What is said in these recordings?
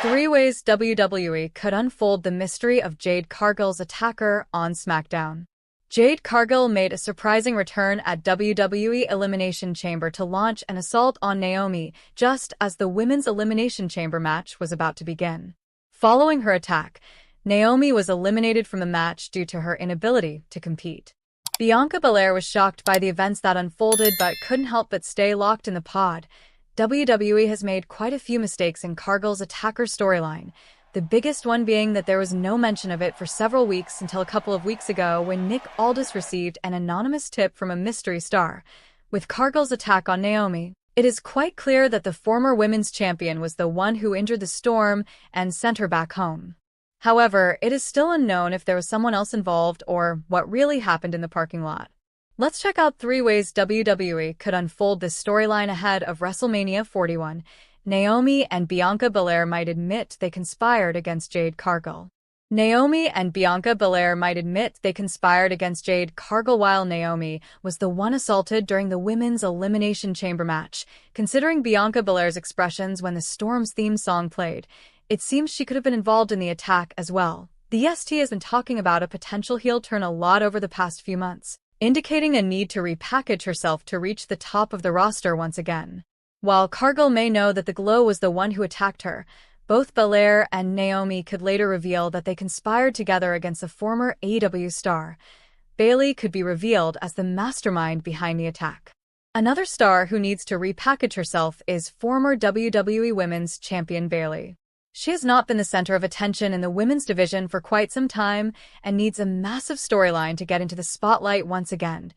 3 ways WWE could unfold the mystery of Jade Cargill's attacker on SmackDown. Jade Cargill made a surprising return at WWE Elimination Chamber to launch an assault on Naomi just as the Women's Elimination Chamber match was about to begin. Following her attack, Naomi was eliminated from the match due to her inability to compete. Bianca Belair was shocked by the events that unfolded but couldn't help but stay locked in the pod. WWE has made quite a few mistakes in Cargill's attacker storyline, the biggest one being that there was no mention of it for several weeks until a couple of weeks ago when Nick Aldis received an anonymous tip from a mystery star. With Cargill's attack on Naomi, it is quite clear that the former women's champion was the one who injured the Storm and sent her back home. However, it is still unknown if there was someone else involved or what really happened in the parking lot. Let's check out 3 ways WWE could unfold this storyline ahead of WrestleMania 41. Naomi and Bianca Belair might admit they conspired against Jade Cargill. Naomi and Bianca Belair might admit they conspired against Jade Cargill while Naomi was the one assaulted during the Women's Elimination Chamber match. Considering Bianca Belair's expressions when the Storm's theme song played, it seems she could have been involved in the attack as well. The ST has been talking about a potential heel turn a lot over the past few months, indicating a need to repackage herself to reach the top of the roster once again. While Cargill may know that the Glow was the one who attacked her, both Belair and Naomi could later reveal that they conspired together against a former AEW star. Bailey could be revealed as the mastermind behind the attack. Another star who needs to repackage herself is former WWE Women's Champion Bailey. She has not been the center of attention in the women's division for quite some time and needs a massive storyline to get into the spotlight once again.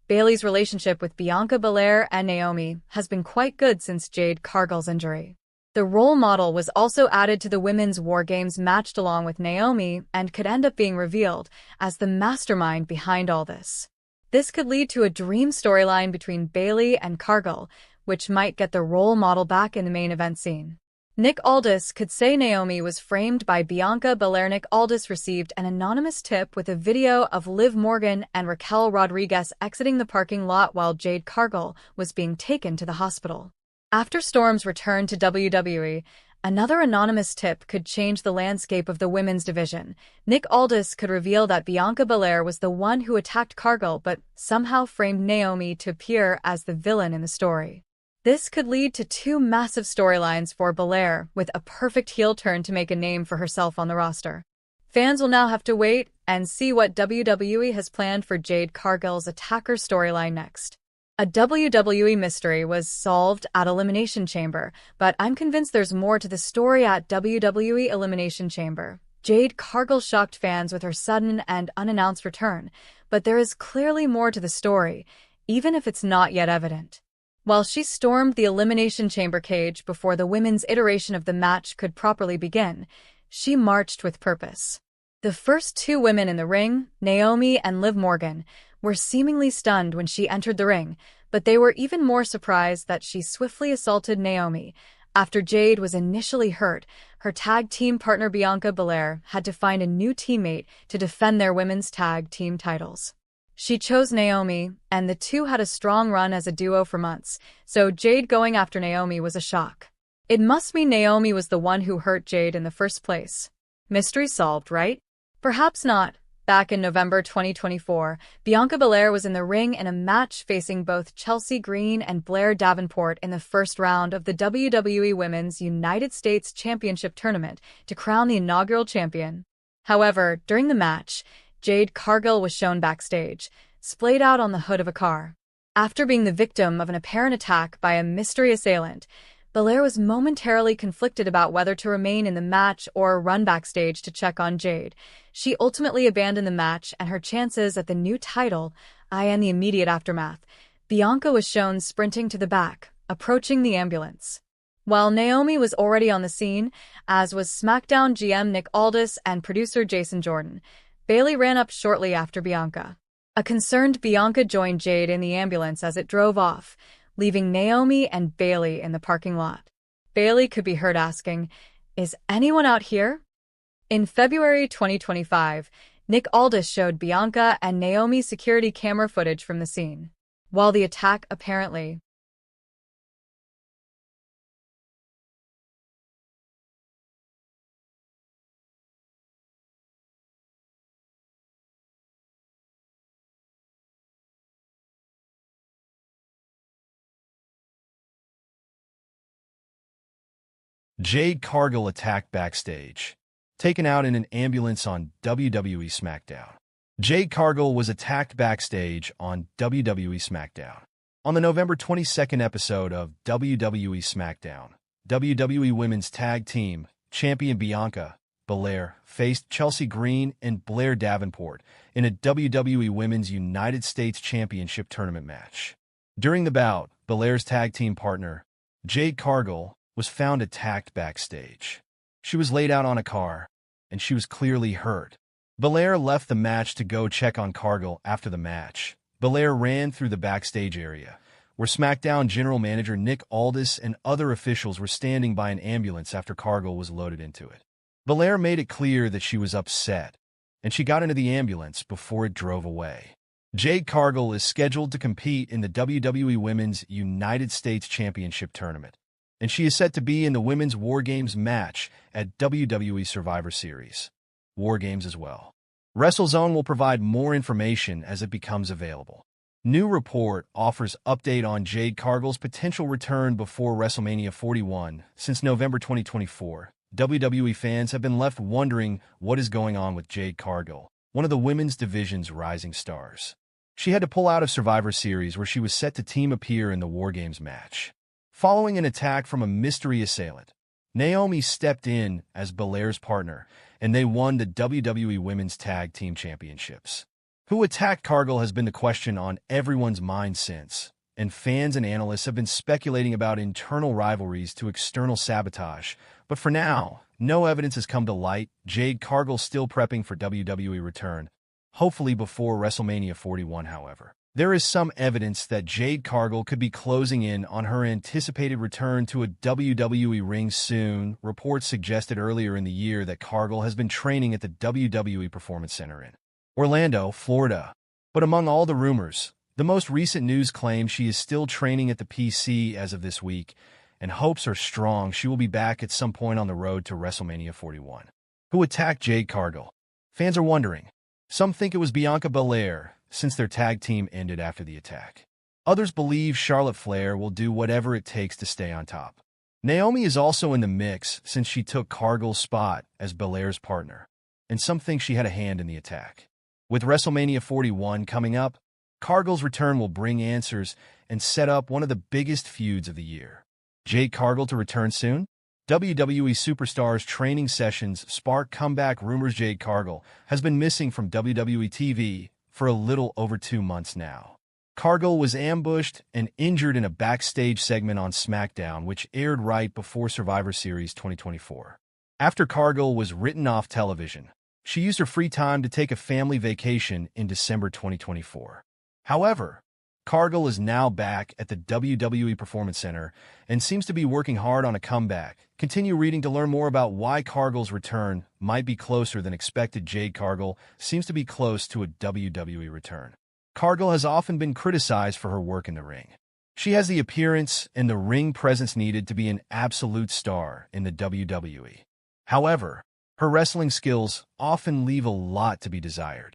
Bailey's relationship with Bianca Belair and Naomi has been quite good since Jade Cargill's injury. The role model was also added to the women's Wargames matched along with Naomi and could end up being revealed as the mastermind behind all this. This could lead to a dream storyline between Bailey and Cargill, which might get the role model back in the main event scene. Nick Aldis could say Naomi was framed by Bianca Pylarneck Aldis received an anonymous tip with a video of Lev Morgan and Raqil Rodriguez exiting the parking lot while Jade Cargill was being taken to the hospital. After Storm's return to WWE, another anonymous tip could change the landscape of the women's division. Nick Aldis could reveal that Bianca Belair was the one who attacked Cargill but somehow framed Naomi to appear as the villain in the story. This could lead to 2 massive storylines for Belair, with a perfect heel turn to make a name for herself on the roster. Fans will now have to wait and see what WWE has planned for Jade Cargill's attacker storyline next. A WWE mystery was solved at Elimination Chamber, but I'm convinced there's more to the story at WWE Elimination Chamber. Jade Cargill shocked fans with her sudden and unannounced return, but there is clearly more to the story, even if it's not yet evident. While she stormed the Elimination Chamber cage before the women's iteration of the match could properly begin, she marched with purpose. The first 2 women in the ring, Naomi and Lev Morgan, were seemingly stunned when she entered the ring, but they were even more surprised that she swiftly assaulted Naomi. After Jade was initially hurt, her tag team partner Bianca Belair had to find a new teammate to defend their women's tag team titles. She chose Naomi, and the two had a strong run as a duo for months, so Jade going after Naomi was a shock. It must mean Naomi was the one who hurt Jade in the first place. Mystery solved, right? Perhaps not. Back in November 2024, Bianca Belair was in the ring in a match facing both Chelsea Green and Blair Davbort in the first round of the WWE Women's United States Championship Tournament to crown the inaugural champion. However, during the match, Jade Cargill was shown backstage, splayed out on the hood of a car. After being the victim of an apparent attack by a mystery assailant, Belair was momentarily conflicted about whether to remain in the match or run backstage to check on Jade. She ultimately abandoned the match and her chances at the new title. In the immediate aftermath, Bianca was shown sprinting to the back, approaching the ambulance. While Naomi was already on the scene, as was Smackdown GM Nick Aldis and producer Jason Jordan, Bailey ran up shortly after Bianca. A concerned Bianca joined Jade in the ambulance as it drove off, leaving Naomi and Bailey in the parking lot. Bailey could be heard asking, "Is anyone out here?" In February 2025, Nick Aldis showed Bianca and Naomi security camera footage from the scene. While the attack apparently Jade Cargill attacked backstage, taken out in an ambulance on WWE SmackDown. Jade Cargill was attacked backstage on WWE SmackDown. On the November 22nd episode of WWE SmackDown, WWE Women's Tag Team Champion Bianca Belair faced Chelsea Green and Blair Davbort in a WWE Women's United States Championship tournament match. During the bout, Belair's tag team partner, Jade Cargill, was found attacked backstage. She was laid out on a car, and she was clearly hurt. Belair left the match to go check on Cargill after the match. Belair ran through the backstage area, where SmackDown General Manager Nick Aldis and other officials were standing by an ambulance after Cargill was loaded into it. Belair made it clear that she was upset, and she got into the ambulance before it drove away. Jade Cargill is scheduled to compete in the WWE Women's United States Championship Tournament, and she is set to be in the Women's Wargames match at WWE Survivor Series Wargames as well. WrestleZone will provide more information as it becomes available. New report offers update on Jade Cargill's potential return before WrestleMania 41. Since November 2024, WWE fans have been left wondering what is going on with Jade Cargill, one of the women's division's rising stars. She had to pull out of Survivor Series where she was set to team appear in the Wargames match. Following an attack from a mystery assailant, Naomi stepped in as Belair's partner, and they won the WWE Women's Tag Team Championships. Who attacked Cargill has been the question on everyone's mind since, and fans and analysts have been speculating about internal rivalries to external sabotage. But for now, no evidence has come to light. Jade Cargill still prepping for WWE return, hopefully before WrestleMania 41, however. There is some evidence that Jade Cargill could be closing in on her anticipated return to a WWE ring soon. Reports suggested earlier in the year that Cargill has been training at the WWE Performance Center in Orlando, Florida. But among all the rumors, the most recent news claims she is still training at the PC as of this week, and hopes are strong she will be back at some point on the road to WrestleMania 41. Who attacked Jade Cargill? Fans are wondering. Some think it was Bianca Belair, since their tag team ended after the attack. Others believe Charlotte Flair will do whatever it takes to stay on top. Naomi is also in the mix since she took Cargill's spot as Belair's partner, and some think she had a hand in the attack. With WrestleMania 41 coming up, Cargill's return will bring answers and set up one of the biggest feuds of the year. Jade Cargill to return soon? WWE Superstars training sessions spark comeback rumors. Jade Cargill has been missing from WWE TV for a little over 2 months now. Cargill was ambushed and injured in a backstage segment on SmackDown, which aired right before Survivor Series 2024. After Cargill was written off television, she used her free time to take a family vacation in December 2024. However, Cargill is now back at the WWE Performance Center and seems to be working hard on a comeback. Continue reading to learn more about why Cargill's return might be closer than expected. Jade Cargill seems to be close to a WWE return. Cargill has often been criticized for her work in the ring. She has the appearance and the ring presence needed to be an absolute star in the WWE. However, her wrestling skills often leave a lot to be desired.